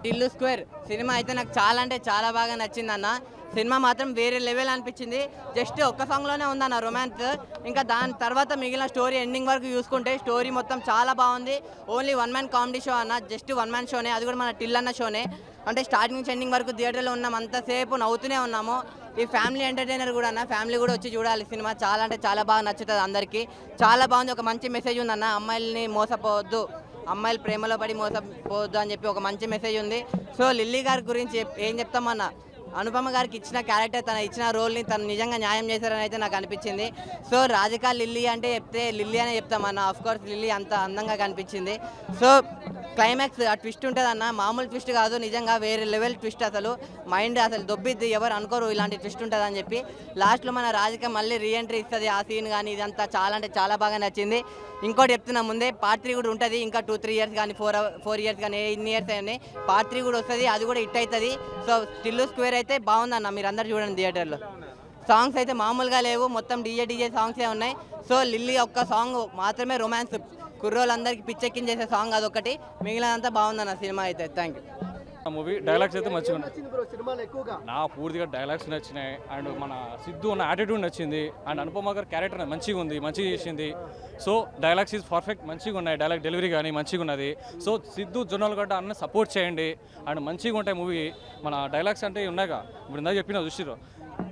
Tillu square cinema అయితే నాకు చాలా అంటే చాలా బాగా నచ్చిందన్న. సినిమా మాత్రం వేరే లెవెల్ అనిపించింది. జస్ట్ ఒక్క సాంగ్లోనే ఉందన్న రొమాన్స్. ఇంకా దాని తర్వాత మిగిలిన స్టోరీ ఎండింగ్ వరకు చూసుకుంటే స్టోరీ మొత్తం చాలా బాగుంది. Only one man comedy show అన్న, జస్ట్ వన్ మ్యాన్ షోనే, అది కూడా మన టిల్ అన్న షోనే. అంటే స్టార్టింగ్ నుంచి ఎండింగ్ వరకు థియేటర్లో ఉన్నాం, అంతసేపు నవ్వుతూనే ఉన్నాము. ఈ ఫ్యామిలీ ఎంటర్టైనర్ కూడా అన్న, ఫ్యామిలీ కూడా వచ్చి చూడాలి సినిమా. చాలా అంటే చాలా బాగా నచ్చుతుంది అందరికీ. చాలా బాగుంది. ఒక మంచి మెసేజ్ ఉందన్న, అమ్మాయిల్ని మోసపోవద్దు, అమ్మాయిలు ప్రేమలో పడి మోసపోవద్దు అని చెప్పి ఒక మంచి మెసేజ్ ఉంది. సో లిల్లీ గారి గురించి ఏం చెప్తామన్న, అనుపమ గారికి ఇచ్చిన క్యారెక్టర్, తన ఇచ్చిన రోల్ని తను నిజంగా న్యాయం చేశారని అయితే నాకు అనిపించింది. సో రాధిక లిల్లీ అంటే చెప్తే లిల్లీ అనే చెప్తామన్న. ఆఫ్కోర్స్ లిల్లీ అంత అందంగా కనిపించింది. సో క్లైమాక్స్ ఆ ట్విస్ట్ ఉంటుంది అన్న, మామూలు ట్విస్ట్ కాదు, నిజంగా వేరే లెవెల్ ట్విస్ట్. అసలు మైండ్ అసలు దొబ్బిద్ది, ఎవరు అనుకోరు ఇలాంటి ట్విస్ట్ ఉంటుంది అని చెప్పి. లాస్ట్లో మన రాధిక మళ్ళీ రీఎంట్రీ ఇస్తుంది, ఆ సీన్ కానీ ఇదంతా చాలా అంటే చాలా బాగా నచ్చింది. ఇంకోటి చెప్తున్నా ముందే, పార్ట్ 3 కూడా ఉంటుంది. ఇంకా 2-3 ఇయర్స్ కానీ 4 ఇయర్స్ కానీ ఎన్ని ఇయర్స్ అయినాయి, పార్ట్ 3 కూడా వస్తుంది, అది కూడా హిట్ అవుతుంది. సో టిల్లు స్క్వేర్ అయితే బాగుందన్న, మీరు అందరు చూడండి థియేటర్లో. సాంగ్స్ అయితే మామూలుగా లేవు, మొత్తం డీజే సాంగ్సే ఉన్నాయి. సో లిల్లీ ఒక్క సాంగ్ మాత్రమే రొమాన్స్, కుర్రోళ్ళందరికీ పిచ్చెక్కించేసే సాంగ్ అదొకటి, మిగిలినంతా బాగుందన్న సినిమా అయితే. Thank you. మూవీ డైలాగ్స్ అయితే మంచిగా ఉన్నాయి, నా పూర్తిగా డైలాగ్స్ నచ్చినాయి. అండ్ మన సిద్ధు ఉన్న యాటిట్యూడ్ నచ్చింది. అండ్ అనుపమ గారి క్యారెక్టర్ మంచిగా ఉంది, మంచిగా చేసింది. సో డైలాగ్స్ ఈజ్ పర్ఫెక్ట్, మంచిగా ఉన్నాయి. డైలాగ్ డెలివరీ కానీ మంచిగా ఉన్నది. సో సిద్ధు జొన్నలగడ్డ అన్న సపోర్ట్ చేయండి. అండ్ మంచిగా ఉంటాయి మూవీ. మన డైలాగ్స్ అంటే ఉన్నాయిగా, ఇప్పుడు ఇందాక చెప్పిన దృష్టిలో,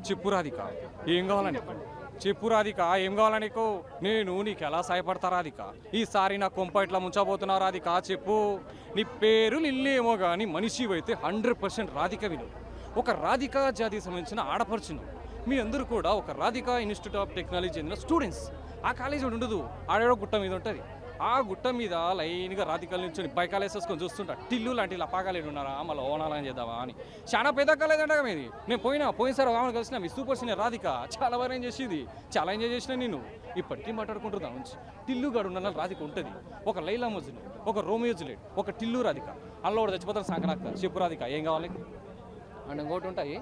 చెప్పు రాధిక ఏం కావాలని, చెప్పు రాధిక ఏం కావాలా నీకు, నేను నీకు ఎలా సాయపడతా రాధిక, ఈసారి నా కొంప ఇట్లా ముంచబోతున్నా రాధిక, చెప్పు. నీ పేరు లిల్లీ ఏమో కానీ మనిషివైతే 100% రాధిక విను. ఒక రాధిక జాతికి సంబంధించిన ఆడపడుచును. మీ అందరూ కూడా ఒక రాధిక ఇన్స్టిట్యూట్ ఆఫ్ టెక్నాలజీ చెందిన స్టూడెంట్స్. ఆ కాలేజీ ఉండదు, ఆడేడో గుట్ట మీద ఉంటుంది. ఆ గుట్ట మీద లైన్గా రాధికల నుంచి బైకాలు వేసేసుకొని చూస్తుంటా, టిల్లు లాంటి లపాకాలేడు ఉన్నారా, మళ్ళీ ఓనాలని చేద్దామా అని. చాలా పెద్ద కాలేదంట మీది. నేను పోయినసారి ఆమెను కలిసిన మీ సూపర్ సీనియర్ రాధిక చాలా బాగా ఎంజాయ్ చేసేది, చాలా ఎంజాయ్ చేసిన నేను. ఇప్పటికీ మాట్లాడుకుంటున్నా నుంచి టిల్లు గాడు ఉన్న రాధిక ఉంటుంది. ఒక లైలా మజ్ను, ఒక రోమియో జూలియట్, ఒక టిల్లు రాధిక. అందులో కూడా చచ్చిపోతారు సంకనాక, చెప్పు రాధిక ఏం కావాలి. అండ్ ఇంకోటి ఉంటాయి,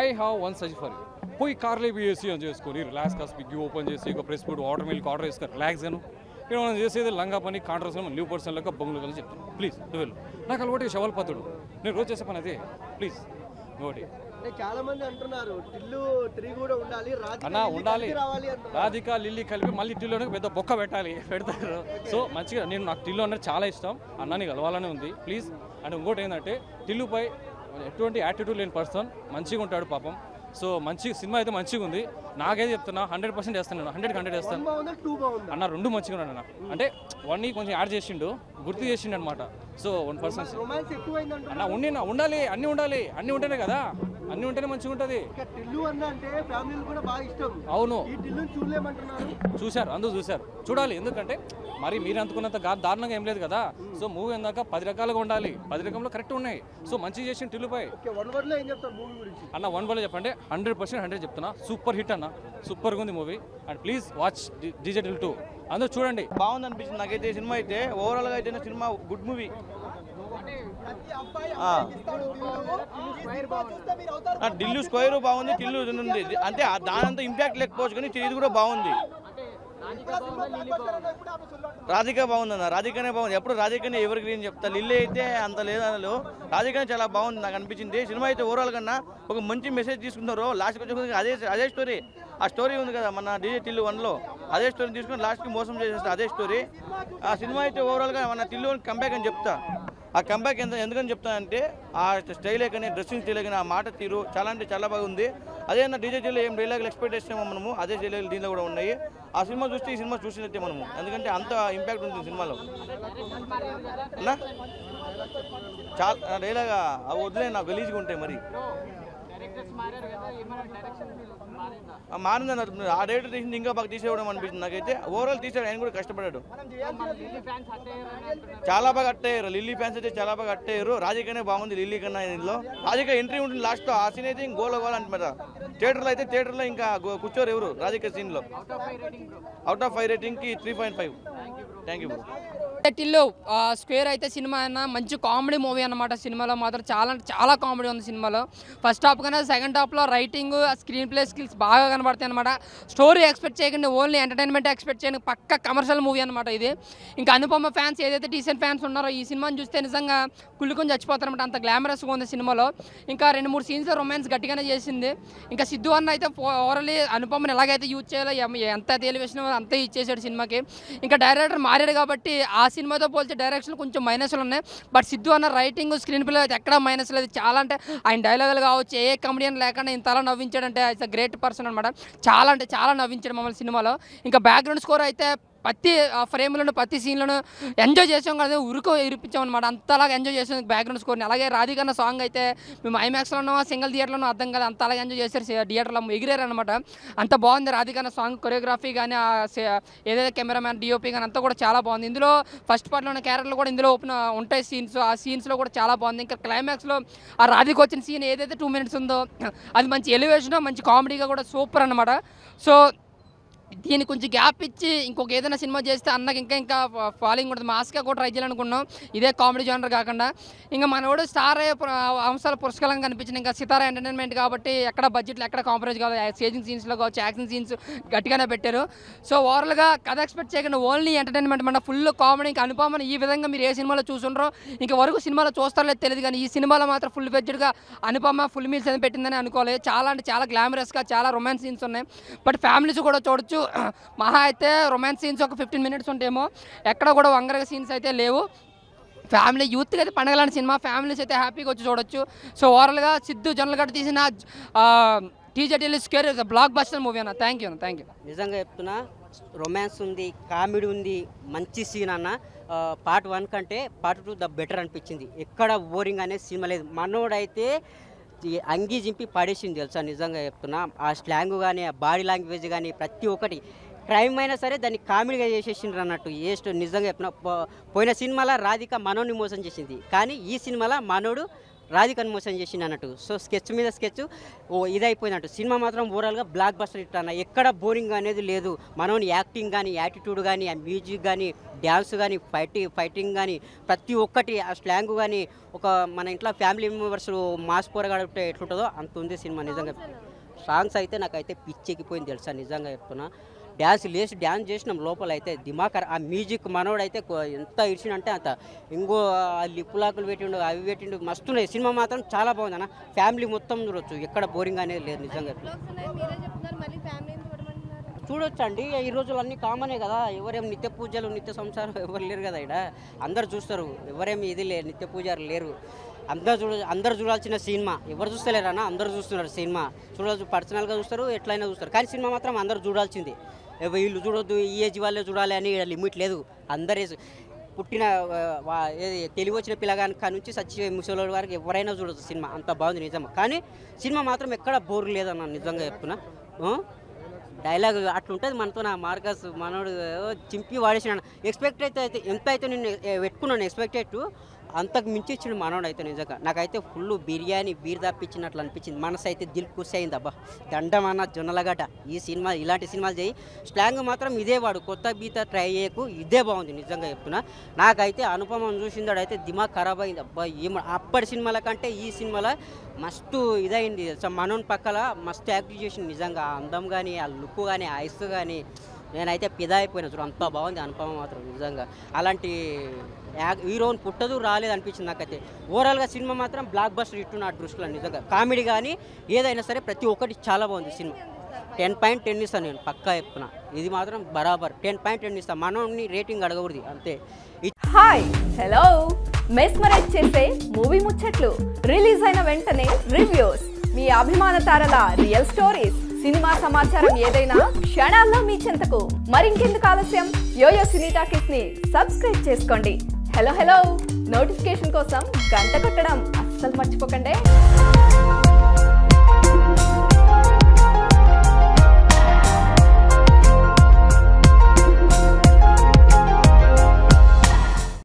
I have one suggest for you. పోయి కార్లో బిఎస్సీ అని చేసుకొని రిలాక్స్గా స్విగ్గీ ఓపెన్ చేసి ఒక press food water milk order చేసుకొని రిలాక్స్గాను. ఇక్కడ మనం చేసేది లంగా పని, కాంట్రాక్ట్ లీవ్ పర్సన్ లెక్క బొంగులు కలిసి చెప్తాను. ప్లీజ్ నువ్వు నాకు అలవాటు శవల్ పత్తుడు, నేను రోజు చేసే పని అదే. ప్లీజ్ ఇంకోటి, చాలా మంది అంటున్నారు టిల్లు 3 కూడా ఉండాలి అన్న, ఉండాలి. రాధిక లిల్లీ కలిపి మళ్ళీ టిల్లులో పెద్ద బొక్క పెడతారు. సో మంచిగా నాకు టిల్లు అనేది చాలా ఇష్టం, అన్నని కలవాలని ఉంది ప్లీజ్. అండ్ ఇంకోటి ఏంటంటే, టిల్లుపై ఎటువంటి యాటిట్యూడ్ లేని పర్సన్, మంచిగా ఉంటాడు పాపం. సో మంచి సినిమా అయితే మంచిగా ఉంది. నాకైతే చెప్తున్నా 100% చేస్తాను, నేను 100 చేస్తాను అన్న. 2 మంచిగా ఉన్నాడు అన్న. అంటే 1 కొంచెం యాడ్ చేసిండు, గుర్తు చేసిండు అనమాట. సో 1% అన్న ఉండాలి, అన్నీ ఉంటేనే కదా, అన్నీ ఉంటేనే మంచిగా ఉంటుంది. అవును, చూశారు, అందరూ చూశారు, చూడాలి. ఎందుకంటే మరి మీరు అనుకున్నంత దారుణంగా ఏం లేదు కదా. సో మూవీ అందాక 10 రకాలుగా ఉండాలి, 10 రకంలో కరెక్ట్ ఉన్నాయి. సో మంచిగా చేసిన టిల్లుపై అన్న 1 వర్డ్లో చెప్పండి, 100% చెప్తున్నా, సూపర్ హిట్ అన్న, సూపర్గా ఉంది movie. And please watch digital 2 అందరూ చూడండి. బాగుంది అనిపించింది నాకైతే సినిమా అయితే. ఓవరాల్గా అయితే cinema good movie. Tillu square బాగుంది, టిల్లు ఉంది. అంటే దానంత ఇంపాక్ట్ లేకపోవచ్చు కానీ ఇది కూడా బాగుంది. రాధిక బాగుందన్న, రాధికనే బాగుంది. ఎప్పుడు రాధికనే ఎవరి గ్రీన్ చెప్తా, లిల్లీ అయితే అంత లేదనలు. రాధికనే చాలా బాగుంది నాకు అనిపించింది. సినిమా అయితే ఓవరాల్ కన్నా ఒక మంచి మెసేజ్ తీసుకుంటారు. లాస్ట్కి వచ్చి అదే స్టోరీ, ఆ స్టోరీ ఉంది కదా మన డీజే టిల్లు 1లో, అదే స్టోరీ తీసుకుని లాస్ట్కి మోసం చేసేస్తారు, అదే స్టోరీ. ఆ సినిమా అయితే ఓవరాల్గా మన టిల్లు కంబ్యాక్ అని చెప్తా. ఆ కంబ్యాక్ ఎందుకని చెప్తానంటే, ఆ స్టైలే కానీ, డ్రెస్సింగ్ స్టైలే కానీ, ఆ మాట తీరు చాలా అంటే చాలా బాగుంది. అదే నా డీజే టిల్లు ఏం డైలాగులు ఎక్స్పెక్ట్ చేస్తామో మనము, అదే డైలాగులు దీంట్లో కూడా ఉన్నాయి. ఆ సినిమా చూస్తే ఈ సినిమా చూసినట్టే మనము, ఎందుకంటే అంత ఇంపాక్ట్ ఉంటుంది సినిమాలో అన్నా. చాలా డైలాగ్ వదిలే నాకు గలీజ్గా ఉంటాయి. మరి మారిందని ఆ డైరెక్టర్ తీసింది ఇంకా బాగా తీసేయడం అనిపిస్తుంది నాకైతే. ఓవరాల్ తీసాడు, ఆయన కూడా కష్టపడ్డాడు, చాలా బాగా అట్టయ్యారు. లిల్లీ ఫ్యాన్స్ అయితే చాలా బాగా అట్టయ్యారు. రాధికనే బాగుంది లిల్లీ కన్నా. ఇందులో రాధిక ఎంట్రీ ఉంటుంది లాస్ట్లో, ఆ సీన్ అయితే గోల్ అవ్వాలంటారు. థియేటర్లో ఇంకా కూర్చోరు ఎవరు రాధిక సీన్లో. Out of 5 రేటింగ్కి 3.5. Thank you bro. Tillu square అయితే సినిమా అన్న మంచి కామెడీ మూవీ అన్నమాట. సినిమాలో మాత్రం చాలా కామెడీ ఉంది సినిమాలో. ఫస్ట్ హాఫ్ కన్నా సెకండ్ హాఫ్లో రైటింగ్ స్క్రీన్ ప్లే స్కిల్స్ బాగా కనబడతాయి అనమాట. స్టోరీ ఎక్స్పెక్ట్ చేయకండి, ఓన్లీ ఎంటర్టైన్మెంట్ ఎక్స్పెక్ట్ చేయండి. పక్క కమర్షియల్ మూవీ అనమాట ఇది. ఇంకా అనుపమ ఫ్యాన్స్ ఏదైతే డీసెంట్ ఫ్యాన్స్ ఉన్నారో ఈ సినిమాని చూస్తే నిజంగా కుళ్ళుకొని చచ్చిపోతారనమాట. అంత గ్లామరస్గా ఉంది సినిమాలో. ఇంకా 2-3 సీన్స్ రొమాన్స్ గట్టిగానే చేసింది. ఇంకా సిద్ధు అన్న అయితే ఓవరాల్లీ అనుపమని ఎలాగైతే యూజ్ చేయాలో ఎంత తెలివేసినా అంతే ఇచ్చేసాడు సినిమాకి. ఇంకా డైరెక్టర్ మారాడు కాబట్టి ఆ సినిమాతో పోల్చే డైరెక్షన్ కొంచెం మైనస్లు ఉన్నాయి. బట్ సిద్ధు అన్న రైటింగ్ స్క్రీన్ ప్లే అయితే ఎక్కడా మైనస్ లేదు. చాలా అంటే ఆయన డైలాగులు కావచ్చు, ఏ కమెడియన్ లేకుండా ఇంతలా నవ్వించాడంటే ఇట్స్ అ గ్రేట్ పర్సన్ అనమాట. చాలా నవ్వించాడు మమ్మల్ని సినిమాలో. ఇంకా బ్యాక్గ్రౌండ్ స్కోర్ అయితే ప్రతి ఫ్రేమ్లను ప్రతి సీన్లను ఎంజాయ్ చేసాం కదా, ఇరిపించాం అనమాట. అంతలాగా ఎంజాయ్ చేసాం బ్యాక్గ్రౌండ్ స్కోర్ని. అలాగే రాధికన్న సాంగ్ అయితే మేము ఐమాక్స్లోనో సింగిల్ థియేటర్లోనో అర్థం కాదు, అంతలాగా ఎంజాయ్ చేశారు. థియేటర్లో ఎగిరారు అనమాట. అంత బాగుంది రాధికన్న సాంగ్. కొరియోగ్రఫీ కానీ ఏదైతే కెమెరామ్యాన్ డిఓపి కానీ అంతా కూడా చాలా బాగుంది. ఇందులో ఫస్ట్ పార్ట్లో ఉన్న క్యారెక్టర్లు కూడా ఇందులో ఉంటాయి సీన్స్. ఆ సీన్స్లో కూడా చాలా బాగుంది. ఇంకా క్లైమాక్స్లో ఆ రాధిక వచ్చిన సీన్ ఏదైతే 2 minutes ఉందో అది మంచి ఎలివేషన్, మంచి కామెడీగా కూడా సూపర్ అనమాట. సో దీన్ని కొంచెం గ్యాప్ ఇచ్చి ఇంకొక ఏదైనా సినిమా చేస్తే అన్నకి ఇంకా ఫాలోయింగ్ ఉంటుంది. మాస్గా కూడా ట్రై చేయాలనుకున్నాం, ఇదే కామెడీ జోనర్ కాకుండా. ఇంకా మనోడు స్టార్ అయ్యే అంశాలు పురస్కారంగా కనిపించింది. ఇంకా సితారా ఎంటర్టైన్మెంట్ కాబట్టి ఎక్కడ బడ్జెట్లో ఎక్కడ కాంప్రమైజ్ కాదు. సేజింగ్ సీన్స్లో కావచ్చు, యాక్షన్ సీన్స్ గట్టిగానే పెట్టారు. సో ఓవరాల్గా కథ ఎక్స్పెక్ట్ చేయకుండా ఓన్లీ ఎంటర్టైన్మెంట్ మన ఫుల్ కామెడీ. ఇంకా అనుపమని ఈ విధంగా మీరు ఏ సినిమాలో చూసుండ్రో ఇంకా వరకు సినిమాలో చూస్తారో లేదు తెలియదు, కానీ ఈ సినిమాలో మాత్రం ఫుల్ బడ్జెట్గా అనుపమ ఫుల్ మీల్స్ అని పెట్టిందని అనుకోలేదు. చాలా అంటే చాలా గ్లామరస్గా చాలా రొమాన్స్ సీన్స్ ఉన్నాయి. బట్ ఫ్యామిలీస్ కూడా చూడొచ్చు. మహా అయితే రొమాన్స్ సీన్స్ ఒక 15 minutes ఉంటాయేమో, ఎక్కడ కూడా వంగరగా సీన్స్ అయితే లేవు. ఫ్యామిలీ యూత్కి అయితే పండగలాంటి సినిమా, ఫ్యామిలీస్ అయితే హ్యాపీగా వచ్చి చూడొచ్చు. సో ఓవరాల్గా సిద్ధు జొన్నలగడ్డ తీసిన టీజెటిల్ స్క్వేర్ బ్లాక్ బస్టర్ మూవీ అన్న. Thank you. నిజంగా చెప్తున్నా, రొమాన్స్ ఉంది, కామెడీ ఉంది, మంచి సీన్ అన్న. పార్ట్ 1 కంటే పార్ట్ 2 ద బెటర్ అనిపించింది. ఎక్కడ బోరింగ్ అనేది సినిమా లేదు. మనోడైతే అంగీ జింపి పడేసింది తెలుసా. నిజంగా చెప్తున్నా, ఆ స్లాంగ్ కానీ ఆ బాడీ లాంగ్వేజ్ కానీ ప్రతి ఒక్కటి క్రైమ్ అయినా సరే దాన్ని కామెడీగా చేసేసిండ్రు అన్నట్టు. నిజంగా చెప్తున్నా, పోయిన సినిమాలో రాధిక మనోడిని మోసం చేసింది, కానీ ఈ సినిమాలో మనోడు రాధికను మోసం చేసింది అన్నట్టు. సో స్కెచ్ మీద స్కెచ్ ఇదైపోయినట్టు. సినిమా మాత్రం ఓవరాల్గా బ్లాక్ బస్టర్ హిట్ అన్న. ఎక్కడ బోరింగ్ అనేది లేదు. మనోని యాక్టింగ్ కానీ, యాటిట్యూడ్ కానీ, ఆ మ్యూజిక్ కానీ, డ్యాన్స్ కానీ, ఫైటింగ్ కానీ ప్రతి ఒక్కటి, ఆ స్లాంగ్ కానీ, ఒక మన ఇంట్లో ఫ్యామిలీ మెంబర్స్ మాస్ పోరగాడితే ఎట్లుంటుందో అంత ఉంది సినిమా. నిజంగా సాంగ్స్ అయితే నాకైతే పిచ్చెక్కిపోయింది తెలుసా. నిజంగా చెప్తున్నా, డ్యాన్స్ చేసినాం లోపల అయితే దిమాకర్. ఆ మ్యూజిక్ మనోడైతే ఎంత ఇచ్చినంటే అంత. ఇంకో లిప్పులాకులు పెట్టిండు, అవి పెట్టిండు, మస్తున్నాయి. సినిమా మాత్రం చాలా బాగుంది అన్న. ఫ్యామిలీ మొత్తం చూడొచ్చు, ఎక్కడ బోరింగ్ అనేది లేదు. నిజంగా చూడొచ్చు అండి. ఈ రోజులు అన్నీ కామనే కదా. ఎవరేం నిత్య పూజలు నిత్య సంసారం ఎవరు లేరు కదా. ఇక్కడ అందరు చూస్తారు, ఎవరేమి ఇది లేరు, నిత్య పూజారు లేరు. అందరు చూడాల్సిన సినిమా. ఎవరు చూస్తలేరన్నా, అందరు చూస్తున్నారు సినిమా. చూడవచ్చు, పర్సనల్గా చూస్తారు, ఎట్లయినా చూస్తారు. కానీ సినిమా మాత్రం అందరు చూడాల్సింది. వీళ్ళు చూడొద్దు, ఈ ఏజ్ వాళ్ళే చూడాలి అని లిమిట్ లేదు. అందరే పుట్టిన తెలివి వచ్చిన పిల్లగాని నుంచి సచ్చి ముసలి వారికి ఎవరైనా చూడొచ్చు సినిమా. అంత బాగుంది నిజం. కానీ సినిమా మాత్రం ఎక్కడ బోర్ లేదన్న. నిజంగా చెప్తున్నా, డైలాగ్ అట్లుంటుంది మనతో. నా మార్కస్ మనోడు చింపి వాడేసినాను. ఎక్స్పెక్ట్ అయితే ఎంత అయితే నేను పెట్టుకున్నాను ఎక్స్పెక్టెడ్, అంతకు మించి ఇచ్చిన మనోడు అయితే. నిజంగా నాకైతే ఫుల్ బిర్యానీ బీర్ తప్పించినట్లు అనిపించింది. మనసు అయితే దిల్ ఖుషి అయింది. అబ్బా దండమన్న జొన్నలగడ్డ. ఈ సినిమా ఇలాంటి సినిమాలు చేయి. స్లాంగ్ మాత్రం ఇదే వాడు, కొత్త బీత ట్రై చేయకు, ఇదే బాగుంది. నిజంగా చెప్తున్నా, నాకైతే అనుపమం చూసిందాడైతే దిమాగ్ ఖరాబ్ అయింది. అబ్బా అప్పటి సినిమాల కంటే ఈ సినిమాలో మస్తు ఇదైంది. మనోని పక్కల మస్తు యాక్ట్ చేసింది. నిజంగా అందం కానీ, ఆ లుక్ కానీ, ఆ ఐస్ కానీ నేనైతే పిదా అయిపోయినా చూడు. అంత బాగుంది అనుపమ మాత్రం. నిజంగా అలాంటి హీరోని పుట్టదు రాలేదు అనిపించింది నాకైతే. ఓవరాల్గా సినిమా మాత్రం బ్లాక్ బస్టర్ హిట్ నా దృష్టిలో. నిజంగా కామెడీ కానీ ఏదైనా సరే ప్రతి ఒక్కటి చాలా బాగుంది సినిమా. 10.10 ఇస్తాను నేను, పక్కా చెప్తున్నా. ఇది మాత్రం బరాబర్ 10.10 ఇస్తాను. మనోని రేటింగ్ అడగకూడదు అంతే. హాయ్ హలో, మెస్మరైజ్ చేసే మూవీ ముచ్చట్లు, రిలీజ్ అయిన వెంటనే రివ్యూస్, మీ అభిమాన తారల రియల్ స్టోరీస్, సినిమా సమాచారం ఏదైనా క్షణాల్లో మీ చెంతకు. మరింకెందుకు ఆలస్యం, యోయో సినీ టాకీస్ ని సబ్స్క్రైబ్ చేసుకోండి. హలో నోటిఫికేషన్ కోసం గంట కొట్టడం అస్సలు మర్చిపోకండి.